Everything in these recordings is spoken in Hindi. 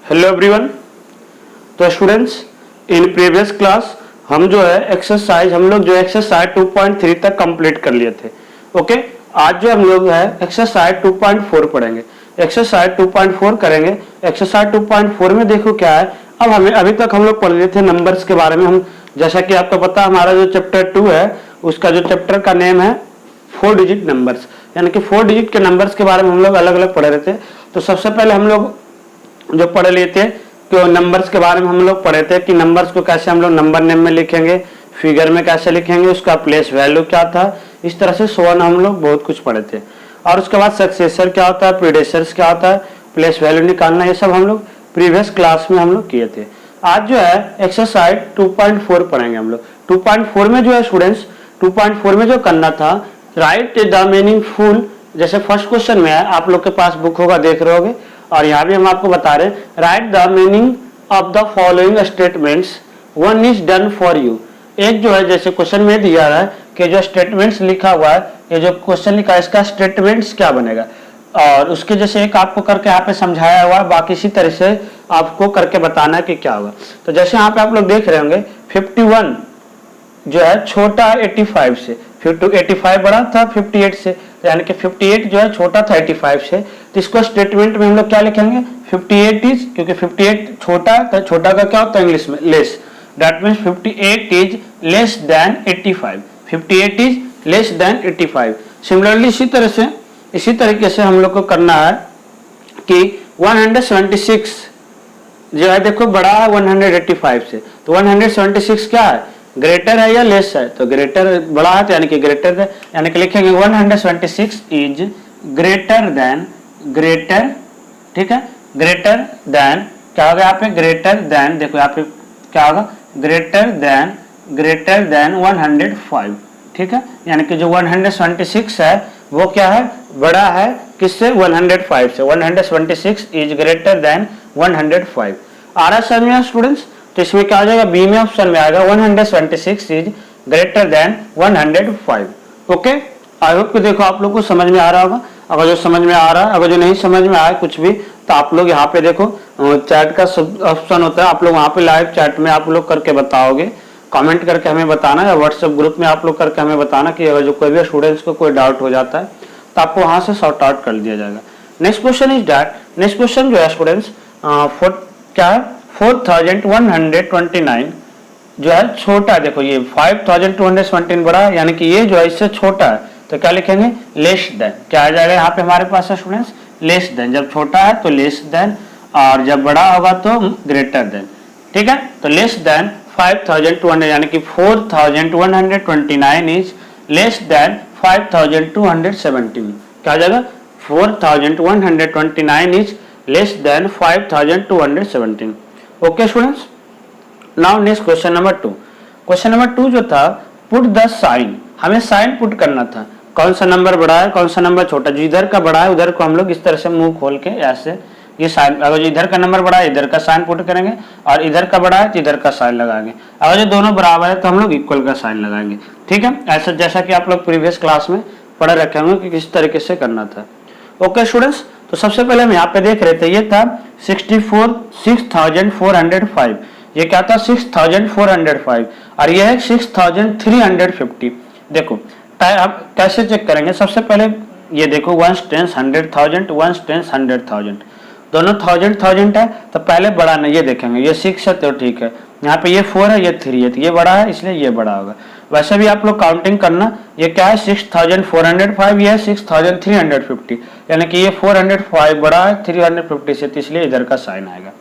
Hello everyone. तो स्टूडेंट्स, इन प्रीवियस क्लास हम जो है एक्सरसाइज हम लोग जो एक्सरसाइज 2.3 तक कंप्लीट कर लिए थे। ओके, आज जो हम लोग है एक्सरसाइज 2.4 पढ़ेंगे। एक्सरसाइज 2.4 करेंगे। एक्सरसाइज 2.4 में देखो क्या है। अब हमें अभी तक हम लोग पढ़ लिए थे नंबर्स के बारे में। हम जैसा कि आपको पता हमारा जो चैप्टर 2 है उसका जो चैप्टर का नेम है 4 डिजिट नंबर्स, यानी कि 4 डिजिट के नंबर्स के बारे में हम लोग अलग अलग पढ़ रहे थे। तो सबसे पहले हम लोग जो पढ़ लिए थे तो नंबर्स के बारे में हम लोग पढ़े थे कि नंबर्स को कैसे हम लोग नंबर नेम में लिखेंगे, फिगर में कैसे लिखेंगे, उसका प्लेस वैल्यू क्या था, इस तरह से सोन हम लोग बहुत कुछ पढ़े थे। और उसके बाद सक्सेसर क्या होता है, प्रीडेसेसर क्या होता है, प्लेस वैल्यू निकालना, ये सब हम लोग प्रीवियस क्लास में हम लोग किए थे। आज जो है एक्सरसाइज 2.4 पढ़ेंगे हम लोग। 2.4 में जो है स्टूडेंट्स 2.4 में जो करना था, राइट द मीनिंगफुल, जैसे फर्स्ट क्वेश्चन में है, आप लोग के पास बुक होगा देख रहे होगे, और यहाँ भी हम आपको बता रहे हैं right the meaning of the following statements, one is done for you. एक जो है जैसे क्वेश्चन में दिया है कि जो स्टेटमेंट्स लिखा हुआ है, ये जो क्वेश्चन लिखा है इसका स्टेटमेंट्स क्या बनेगा, और उसके जैसे एक आपको करके यहाँ पे समझाया हुआ है, बाकी इसी तरह से आपको करके बताना है कि क्या होगा। तो जैसे यहाँ पे आप लोग देख रहे होंगे 51 जो है छोटा 85 से, 85 बड़ा था 58 से, यानी कि 58 जो है छोटा था 85 से। तो इसको स्टेटमेंट में हम लोग क्या लिखेंगे, 58 इज, क्योंकि 58 छोटा, तो छोटा का क्या होता है इंग्लिश में less, that means 58 is less than 85, 58 is less than 85। Similarly इसी तरीके से हम लोग को करना है कि 176 जो है देखो बड़ा है 185 से, तो 176 क्या है, ग्रेटर है या लेस है, तो ग्रेटर बड़ा है तो यानी कि ग्रेटर है, यानी कि लिखेंगे 126 इज ग्रेटर देन, ग्रेटर, ठीक है, ग्रेटर देन क्या होगा यहाँ पे, ग्रेटर देन, देखो यहाँ पे क्या होगा, ग्रेटर देन 105, ठीक है, यानी कि जो 126 है वो क्या है, बड़ा है किससे, 105 से, 126 इज ग्रेटर देन 105। आ रहा समझ में स्टूडेंट्स। तो इसमें क्या आ जाएगा, बी में ऑप्शन में आएगा 126 is greater than 105। Okay, I hope कि देखो आप लोग को समझ में आ रहा होगा। अगर जो समझ में आ रहा है, अगर जो नहीं समझ में आया कुछ भी, तो आप लोग यहाँ पे देखो चैट का ऑप्शन होता है, आप लोग वहाँ पे लाइव चैट में आप लोग करके बताओगे, कमेंट करके हमें बताना, या व्हाट्सएप ग्रुप में आप लोग करके हमें बताना कि अगर जो कोई भी स्टूडेंट्स को कोई डाउट हो जाता है तो आपको वहाँ से सॉर्ट आउट कर दिया जाएगा। Next question is that, next question जो है स्टूडेंट्स क्या है, 4129 जो है छोटा, देखो ये 5217 बड़ा है, यानी कि ये जो है इससे छोटा है, तो क्या लिखेंगे, लेस देन, क्या आ जाएगा यहाँ पे हमारे पास है स्टूडेंट्स, लेस देन, जब छोटा है तो लेस देन, और जब बड़ा होगा तो ग्रेटर देन, ठीक है। तो लेस देन 5200, यानी कि 4129 इज लेस देन 5217, क्या आ जाएगा, 4129 is less than 5217। Okay students, now next question number 2। Question number 2 जो था, पुट द साइन, हमें साइन पुट करना था, कौन सा नंबर बड़ा है कौन सा नंबर छोटा, जो इधर का बड़ा है उधर को हम लोग इस तरह से मुंह खोल के ऐसे ये साइन, अगर जो इधर का नंबर बड़ा है इधर का साइन पुट करेंगे, और इधर का बड़ा है तो इधर का साइन लगाएंगे, अगर जो दोनों बराबर है तो हम लोग इक्वल का साइन लगाएंगे, ठीक है। ऐसा जैसा कि आप लोग प्रीवियस क्लास में पढ़ रखे होंगे कि किस तरीके से करना था। ओके स्टूडेंट्स, तो सबसे पहले हम यहाँ पे देख रहे थे, ये था 64,405, ये क्या था 6,405, और ये है 6,350। देखो आप कैसे चेक करेंगे, सबसे पहले ये देखो 1 टेंस 100,000, 1 टेंस 100,000, दोनों 1000 है, तो पहले बड़ा नहीं, ये देखेंगे ये 6 है तो ठीक है, यहाँ पे ये 4 है ये 3 है, तो ये बड़ा है इसलिए ये बड़ा होगा। वैसे भी आप लोग काउंटिंग करना, ये क्या है 6,405, ये है 6,350, यानी कि ये 405 बड़ा है 350 से, तो इसलिए इधर का साइन आएगा।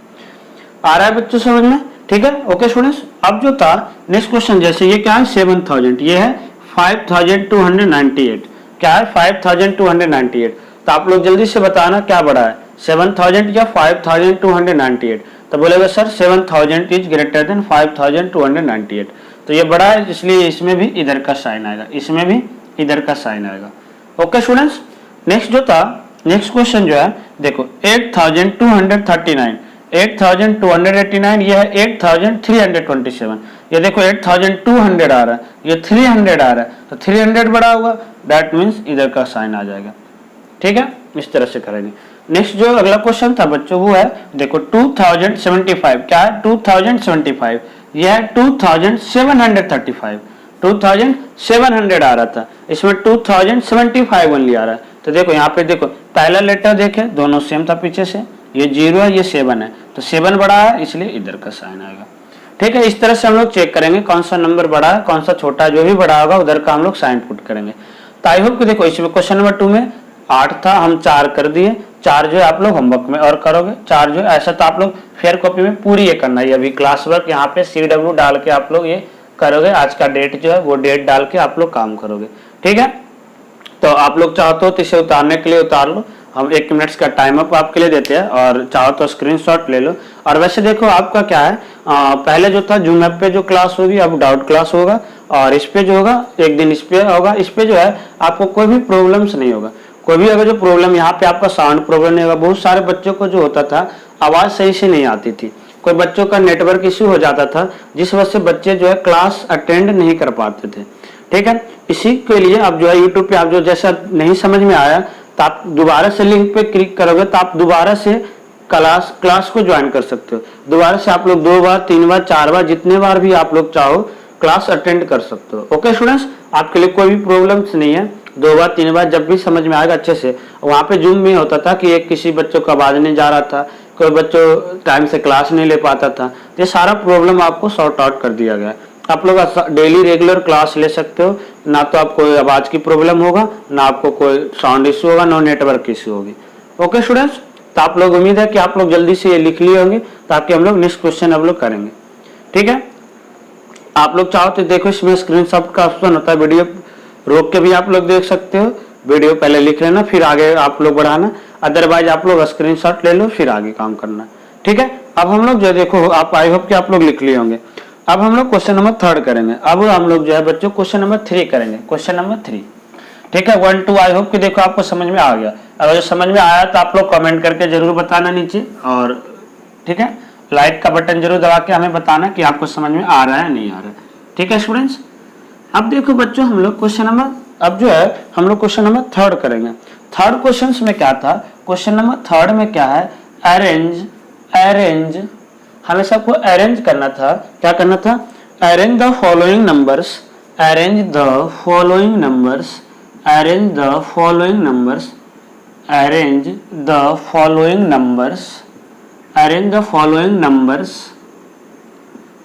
आ रहा है बच्चों समझ में, ठीक है। ओके स्टूडेंट्स, अब जो था नेक्स्ट क्वेश्चन, जैसे ये क्या है 7000, ये है 5298, क्या है 5298, तो आप लोग जल्दी से बताना क्या बड़ा है, 7000 या 5298, तो बोलेगा सर 7000 इज ग्रेटर देन 5298, तो ये बड़ा है इसलिए इसमें भी इधर का साइन आएगा, इसमें भी इधर का साइन आएगा। ओके स्टूडेंट्स, नेक्स्ट जो था नेक्स्ट क्वेश्चन जो है देखो 8239, 8289, ये है 8327, ये देखो 8200 आ रहा है, ये 300 आ रहा है, तो 300 बड़ा होगा, दैट मीन्स इधर का साइन आ जाएगा, ठीक है। इस तरह से करेंगे। नेक्स्ट जो अगला क्वेश्चन था बच्चों वो है देखो 2075, क्या है 2075, यह है 2735, 2700 आ रहा था, इसमें 2075 ओनली आ रहा है। तो देखो यहाँ पे देखो पहला लेटर देखे दोनों सेम था पीछे से, ये 0 है ये 7 है, तो 7 बड़ा है इसलिए इधर का साइन आएगा। ठीक है, इस तरह से हम लोग चेक करेंगे कौन सा नंबर बड़ा है कौन सा छोटा है, जो भी बड़ा होगा उधर का हम लोग साइन पुट करेंगे। तो आई होप कि देखो इसमें क्वेश्चन नंबर 2 में 8 था, हम 4 कर दिए, 4 जो है आप लोग होमवर्क में और करोगे, 4 जो ऐसा तो आप लोग फेयर कॉपी में पूरी ये करना है। अभी क्लास वर्क यहाँ पे CW डाल के आप लोग ये करोगे, आज का डेट जो है वो डेट डाल के आप लोग काम करोगे। ठीक है, तो आप लोग चाहते हो तो इसे उतारने के लिए उतार लो, हम 1 मिनट का टाइम अप आपके लिए देते हैं, और चाहो तो स्क्रीनशॉट ले लो। और वैसे देखो आपका क्या है, पहले जो था जूम ऐप पे जो क्लास होगी अब डाउट क्लास होगा, और इस पे जो होगा एक दिन इस पे होगा, इस पे जो है आपको कोई भी प्रॉब्लम्स नहीं होगा। कोई भी अगर जो प्रॉब्लम यहाँ पे आपका साउंड प्रॉब्लम नहीं होगा, बहुत सारे बच्चों को जो होता था आवाज सही से नहीं आती थी, कोई बच्चों का नेटवर्क इश्यू हो जाता था जिस वजह से बच्चे जो है क्लास अटेंड नहीं कर पाते थे। ठीक है, इसी के लिए आप जो है यूट्यूब पे आप जो जैसा नहीं समझ में आया तो आप दोबारा से लिंक पे क्लिक करोगे तो आप दोबारा से क्लास को ज्वाइन कर सकते हो। दोबारा से आप लोग 2 बार 3 बार 4 बार जितने बार भी आप लोग चाहो क्लास अटेंड कर सकते हो। ओके स्टूडेंट्स, आपके लिए कोई भी प्रॉब्लम्स नहीं है, 2 बार 3 बार जब भी समझ में आएगा अच्छे से। वहाँ पे जूम में होता था कि एक किसी बच्चों का आवाज नहीं जा रहा था, कोई बच्चों टाइम से क्लास नहीं ले पाता था, ये सारा प्रॉब्लम आपको सॉर्ट आउट कर दिया गया। आप लोग डेली रेगुलर क्लास ले सकते हो, ना तो आपको आवाज की प्रॉब्लम होगा, ना आपको कोई साउंड इश्यू होगा, ना नेटवर्क इश्यू होगी। ओके स्टूडेंट्स, तो आप लोग उम्मीद है कि आप लोग जल्दी से ये लिख लिए होंगे ताकि हम लोग नेक्स्ट क्वेश्चन अब लोग करेंगे। ठीक है, आप लोग चाहो तो देखो इसमें स्क्रीनशॉट का ऑप्शन होता है, वीडियो रोक के भी आप लोग देख सकते हो, वीडियो पहले लिख लेना फिर आगे आप लोग बढ़ाना, अदरवाइज आप लोग स्क्रीनशॉट ले लो फिर आगे काम करना। ठीक है, अब हम लोग जो देखो आप आई होप कि आप लोग लिख लिए होंगे। अब हम लोग क्वेश्चन नंबर 3 करेंगे। अब हम लोग जो है बच्चों क्वेश्चन नंबर 3 करेंगे, क्वेश्चन नंबर 3। ठीक है, 1 2 आई होप कि देखो आपको समझ में आ गया। अगर जो समझ में आया तो आप लोग कमेंट करके जरूर बताना नीचे, और ठीक है लाइक का बटन जरूर दबा के हमें बताना कि आपको समझ में आ रहा है नहीं आ रहा है। ठीक है स्टूडेंट्स, अब देखो बच्चों हम लोग क्वेश्चन नंबर अब जो है हम लोग क्वेश्चन नंबर 3 करेंगे। 3rd क्वेश्चन में क्या था, क्वेश्चन नंबर 3 में क्या है, अरेंज हमें सबको अरेंज करना था। क्या करना था, arrange the following numbers, arrange the following numbers, arrange the following numbers, arrange the following numbers, arrange the following numbers,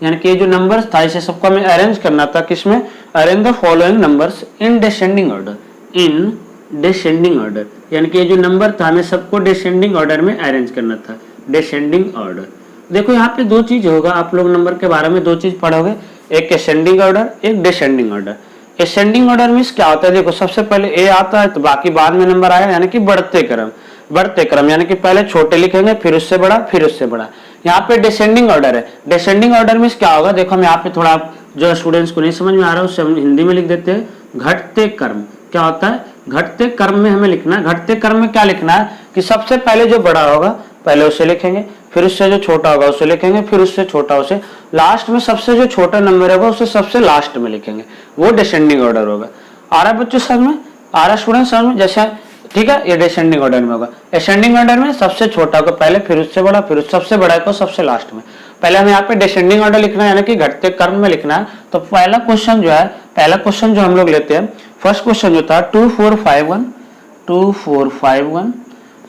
यानी कि ये जो नंबर्स था इसे सबको हमें अरेंज करना था, किसमें, arrange the following numbers in descending order, in descending order, यानी कि ये जो नंबर था हमें सबको डिसेंडिंग ऑर्डर में अरेंज करना था, डिसेंडिंग ऑर्डर। देखो यहाँ पे 2 चीज होगा, आप लोग नंबर के बारे में 2 चीज पढ़ोगे, एक असेंडिंग ऑर्डर एक descending order. Ascending order means क्या होता है, देखो सबसे पहले ए आता है तो बाकी बाद में नंबर आएगा, यानी कि बढ़ते क्रम, बढ़ते क्रम यानी कि पहले छोटे लिखेंगे फिर उससे बड़ा फिर उससे बड़ा। यहाँ पे डिसेंडिंग ऑर्डर है, डिसेंडिंग ऑर्डर मींस क्या होगा, देखो हम यहाँ पे थोड़ा जो स्टूडेंट्स को नहीं समझ में आ रहा है उससे हम हिंदी में लिख देते हैं। घटते क्रम क्या होता है, घटते क्रम में हमें लिखना है। घटते क्रम में क्या लिखना है कि सबसे पहले जो बड़ा होगा पहले उसे लिखेंगे, फिर उससे जो छोटा होगा उसे लिखेंगे, फिर उससे छोटा उसे, लास्ट में सबसे जो छोटा नंबर होगा उसे सबसे लास्ट में लिखेंगे, वो डिसेंडिंग ऑर्डर होगा। आ रहा है बच्चों समझ में, आ रहा स्टूडेंट समझ में, जैसे ठीक है ये डिसेंडिंग ऑर्डर में होगा। असेंडिंग ऑर्डर में सबसे छोटा को पहले फिर उससे बड़ा फिर सबसे बड़ा को सबसे लास्ट में। पहले हमें यहाँ पे डिसेंडिंग ऑर्डर लिखना है यानी कि घटते क्रम में लिखना है। तो पहला क्वेश्चन जो है, पहला क्वेश्चन जो हम लोग लेते हैं, फर्स्ट क्वेश्चन जो था 2451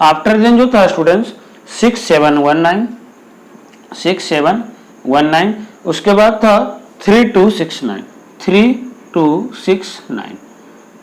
आफ्टर देन जो था स्टूडेंट्स 6719 उसके बाद था 3269।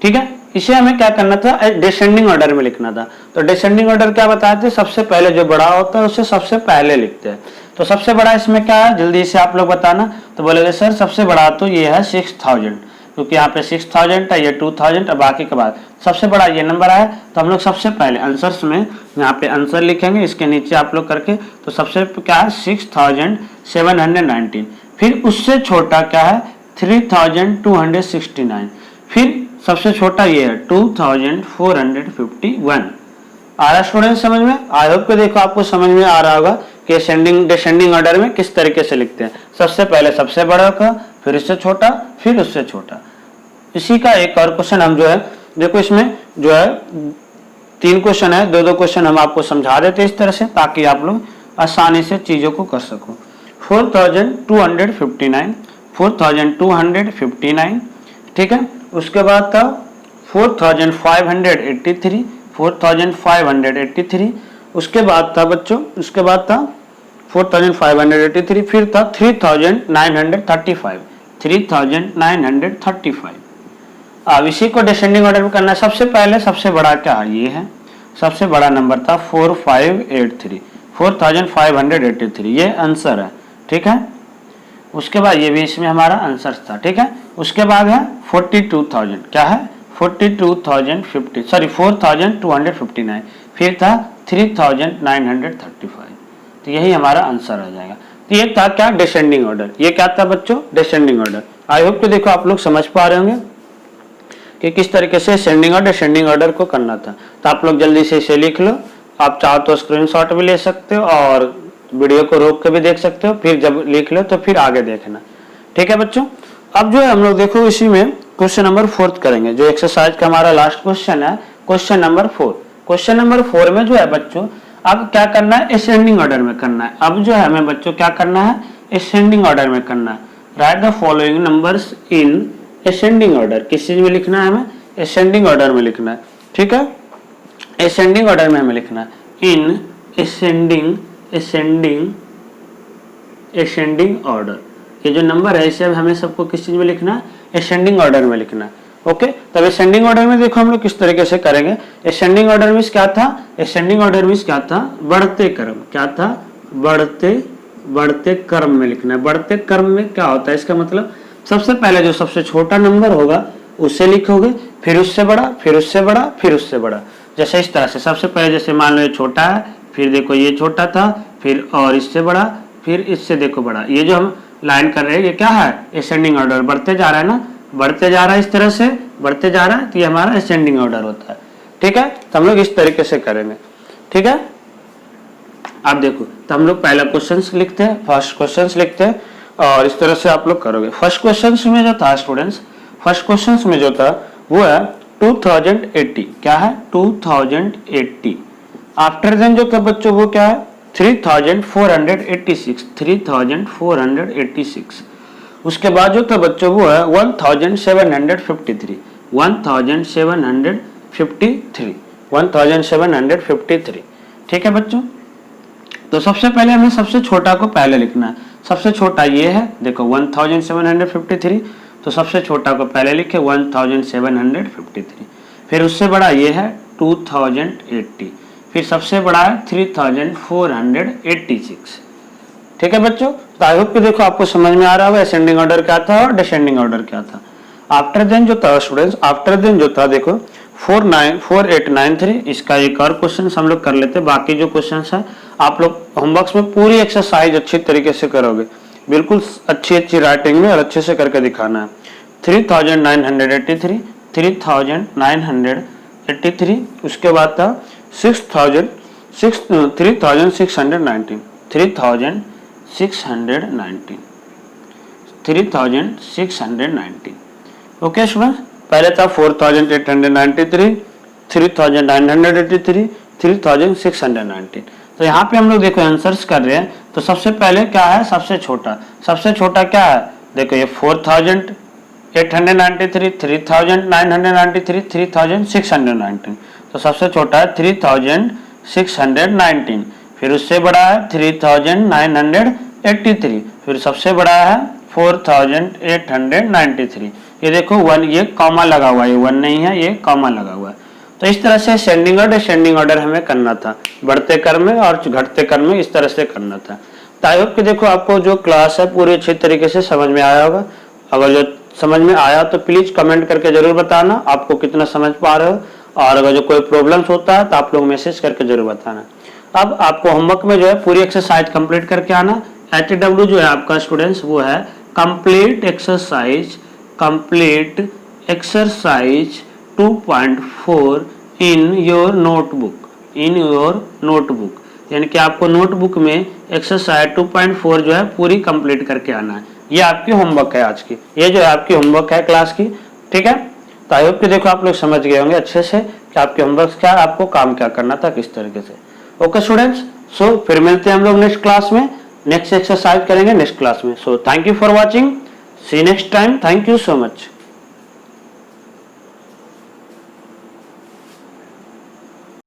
ठीक है, इसे हमें क्या करना था, डिसेंडिंग ऑर्डर में लिखना था। तो डिसेंडिंग ऑर्डर क्या बताए थे, सबसे पहले जो बड़ा होता है उसे सबसे पहले लिखते हैं। तो सबसे बड़ा इसमें क्या है जल्दी से आप लोग बताना। तो बोलेंगे सर सबसे बड़ा तो ये है 6000, क्योंकि यहाँ पे 6000 है, ये 2000 और बाकी के बाद सबसे बड़ा ये नंबर आया। तो हम लोग सबसे पहले आंसर्स में यहाँ पे आंसर लिखेंगे, इसके नीचे आप लोग करके। तो सबसे क्या है 6719, फिर उससे छोटा क्या है 3269, फिर सबसे छोटा ये है 2451। आ रहा स्टूडेंट समझ में, आई होप को देखो आपको समझ में आ रहा होगा कि असेंडिंग डिसेंडिंग ऑर्डर में किस तरीके से लिखते हैं। सबसे पहले सबसे बड़ा का, फिर उससे छोटा, फिर उससे छोटा। इसी का एक और क्वेश्चन हम जो है देखो इसमें जो है 3 क्वेश्चन है, 2-2 क्वेश्चन हम आपको समझा देते इस तरह से ताकि आप लोग आसानी से चीज़ों को कर सको। 4259, 4259, ठीक है। उसके बाद था 4583, 4583। उसके बाद था बच्चों, उसके बाद था 4583, फिर था 3935, 3935। अब इसी को डिसेंडिंग ऑर्डर में करना है। सबसे पहले सबसे बड़ा क्या है, ये है सबसे बड़ा नंबर था 4583, 4583, ये आंसर है, ठीक है। उसके बाद ये भी इसमें हमारा आंसर था, ठीक है। उसके बाद है 42,000, क्या है 42,050, सॉरी 4259, फिर था 3935। तो यही हमारा आंसर आ जाएगा। तो ये था क्या, डिसेंडिंग ऑर्डर। ये क्या था बच्चों, डिसेंडिंग ऑर्डर। आई होप कि देखो आप लोग समझ पा रहे होंगे कि किस तरीके से असेंडिंग और डिसेंडिंग ऑर्डर को करना था। तो आप लोग जल्दी से इसे लिख लो। आप चाहो तो स्क्रीनशॉट भी ले सकते हो और वीडियो को रोक के भी देख सकते हो, फिर जब लिख लो तो फिर आगे देखना, ठीक है बच्चों। अब जो है हम लोग देखो इसी में क्वेश्चन नंबर 4 करेंगे, जो एक्सरसाइज का हमारा लास्ट क्वेश्चन है, क्वेश्चन नंबर 4। क्वेश्चन नंबर 4 में जो है बच्चों अब क्या करना है, असेंडिंग ऑर्डर में करना है। अब जो है हमें बच्चों क्या करना है, असेंडिंग ऑर्डर में करना है। Right the following numbers in ascending order. किस चीज में लिखना है हमें, असेंडिंग ऑर्डर में लिखना है, ठीक है। असेंडिंग ऑर्डर में हमें लिखना है इन असेंडिंग ऑर्डर। ये जो नंबर है इसे हमें सबको किस चीज में लिखना है, असेंडिंग ऑर्डर में लिखना है, ओके। तब असेंडिंग ऑर्डर में देखो हम लोग किस तरीके से करेंगे। असेंडिंग ऑर्डर मींस क्या था, असेंडिंग ऑर्डर मींस क्या था, बढ़ते क्रम, क्या था, बढ़ते क्रम में लिखना है। बढ़ते क्रम में क्या होता है, इसका मतलब सबसे पहले जो सबसे छोटा नंबर होगा उसे लिखोगे, फिर उससे बड़ा, फिर उससे बड़ा, फिर उससे बड़ा। जैसे इस तरह से सबसे पहले जैसे मान लो ये छोटा है, फिर देखो ये छोटा था, फिर और इससे बड़ा, फिर इससे देखो बड़ा। ये जो हम लाइन कर रहे हैं ये क्या है, असेंडिंग ऑर्डर, बढ़ते जा रहा है ना, बढ़ते जा रहा है, इस तरह से बढ़ते जा रहा है, तो ये हमारा असेंडिंग ऑर्डर होता है, ठीक है। तो हम लोग इस तरीके से करेंगे, ठीक है। आप देखो तो हम लोग पहला क्वेश्चन लिखते हैं, फर्स्ट क्वेश्चन लिखते हैं और इस तरह से आप लोग करोगे। फर्स्ट क्वेश्चन में जो था स्टूडेंट्स, फर्स्ट क्वेश्चन में जो था वो है 2080, क्या है 2080। आफ्टर देन जो था बच्चों वो क्या है 3486, 3486। उसके बाद जो था बच्चों वो है 1753, 1753, ठीक है बच्चों। तो सबसे पहले हमें सबसे छोटा को पहले लिखना है। सबसे छोटा ये है, देखो 1753, तो सबसे छोटा को पहले लिखे 1753। फिर उससे बड़ा ये है 2080, फिर सबसे बड़ा है 3486, ठीक है बच्चों। तो आई होप कि देखो आपको समझ में आ रहा होगा असेंडिंग ऑर्डर क्या था और डिसेंडिंग ऑर्डर क्या था। आफ्टर देन जो था स्टूडेंट्स, आफ्टर देन जो था देखो 4893, इसका एक और क्वेश्चन हम लोग कर लेते हैं। बाकी जो क्वेश्चन है आप लोग होमवर्क में पूरी एक्सरसाइज अच्छी तरीके से करोगे, बिल्कुल अच्छी राइटिंग में और अच्छे से करके दिखाना है। 3983, 3983। उसके बाद था 3619, 3619। ओके स्टूडेंट, पहले था 4893, 3983, 3619। तो यहाँ पे हम लोग देखो आंसर्स कर रहे हैं। तो सबसे पहले क्या है, सबसे छोटा, सबसे छोटा क्या है, देखो ये 4893, 3993, 3619। तो सबसे छोटा है 3619, फिर उससे बड़ा है 3983, फिर सबसे बड़ा है 4893। ये देखो 1, ये कॉमा लगा हुआ है, ये 1 नहीं है, ये कॉमा लगा हुआ है। तो इस तरह से असेंडिंग और डिसेंडिंग ऑर्डर हमें करना था, बढ़ते क्रम में और घटते क्रम में इस तरह से करना था। तो आई होप कि देखो आपको जो क्लास है पूरी अच्छी तरीके से समझ में आया होगा। अगर जो समझ में आया तो प्लीज कमेंट करके जरूर बताना आपको कितना समझ पा रहे हो, और अगर जो कोई प्रॉब्लम्स होता है तो आप लोग मैसेज करके जरूर बताना। अब आपको होमवर्क में जो है पूरी एक्सरसाइज कंप्लीट करके आना। HW जो है आपका स्टूडेंट्स वो है complete exercise 2.4 in your notebook, यानी कि आपको नोटबुक में एक्सरसाइज 2.4 जो है पूरी कंप्लीट करके आना है। ये आपकी होमवर्क है आज की, ये जो है आपकी होमवर्क है क्लास की, ठीक है। तो आई होप कि देखो आप लोग समझ गए होंगे अच्छे से कि आपके होमवर्क क्या, आपको काम क्या करना था, किस तरीके से। ओके स्टूडेंट्स, सो फिर मिलते हैं हम लोग नेक्स्ट क्लास में, नेक्स्ट एक्सरसाइज करेंगे नेक्स्ट क्लास में। So thank you for watching, see next time, thank you so much.